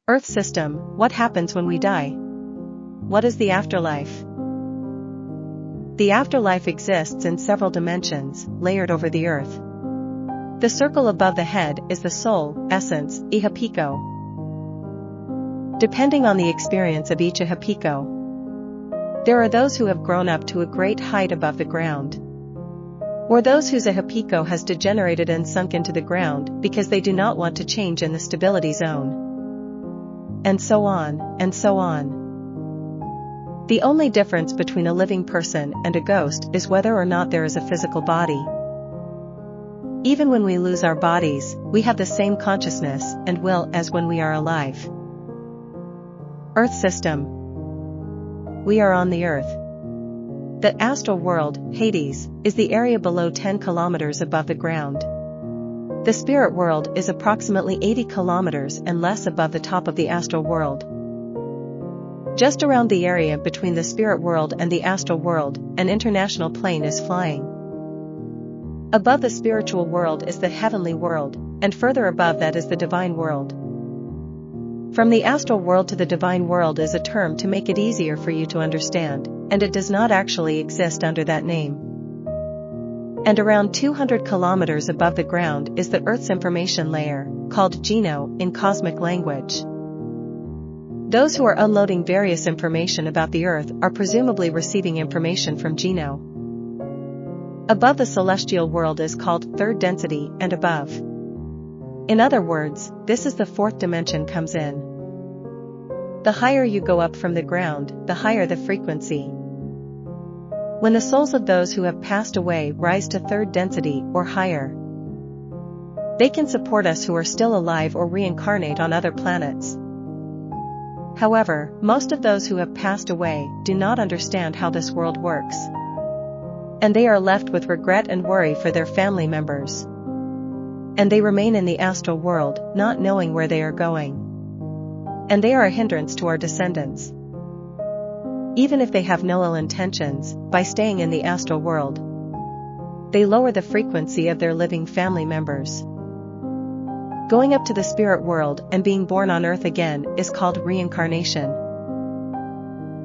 Earth system, what happens when we die? What is the afterlife? The afterlife exists in several dimensions, layered over the earth. The circle above the head is the soul, essence, ihapiko. Depending on the experience of each ihapiko, there are those who have grown up to a great height above the ground, or those whose ihapiko has degenerated and sunk into the ground because they do not want to change in the stability zone. And so on, and so on. The only difference between a living person and a ghost is whether or not there is a physical body. Even when we lose our bodies, we have the same consciousness and will as when we are alive. Earth system. We are on the earth. The astral world, Hades, is the area below 10 kilometers above the ground. The spirit world is approximately 80 kilometers and less above the top of the astral world. Just around the area between the spirit world and the astral world, an international plane is flying. Above the spiritual world is the heavenly world, and further above that is the divine world. From the astral world to the divine world is a term to make it easier for you to understand, and it does not actually exist under that name. And around 200 kilometers above the ground is the Earth's information layer, called Geno in cosmic language. Those who are unloading various information about the Earth are presumably receiving information from Geno. Above the celestial world is called third density and above. In other words, this is the fourth dimension comes in. The higher you go up from the ground, the higher the frequency. When the souls of those who have passed away rise to third density or higher, they can support us who are still alive or reincarnate on other planets. However, most of those who have passed away do not understand how this world works, and they are left with regret and worry for their family members. And they remain in the astral world, not knowing where they are going. And they are a hindrance to our descendants. Even if they have no ill intentions, by staying in the astral world, they lower the frequency of their living family members. Going up to the spirit world and being born on earth again is called reincarnation.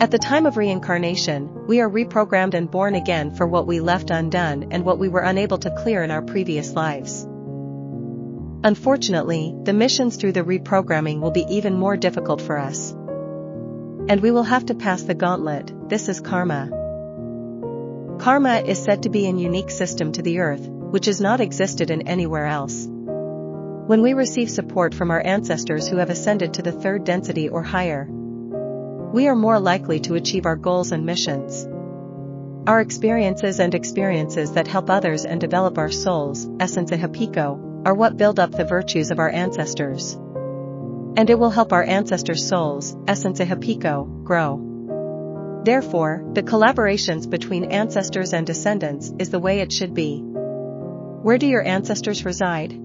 At the time of reincarnation, we are reprogrammed and born again for what we left undone and what we were unable to clear in our previous lives. Unfortunately, the missions through the reprogramming will be even more difficult for us. And we will have to pass the gauntlet. This is karma. Karma is said to be a unique system to the earth, which has not existed in anywhere else. When we receive support from our ancestors who have ascended to the third density or higher, we are more likely to achieve our goals and missions. Our experiences that help others and develop our souls, essence ihapiko, are what build up the virtues of our ancestors. And it will help our ancestors' souls, essence ihapiko, grow. Therefore, the collaborations between ancestors and descendants is the way it should be. Where do your ancestors reside?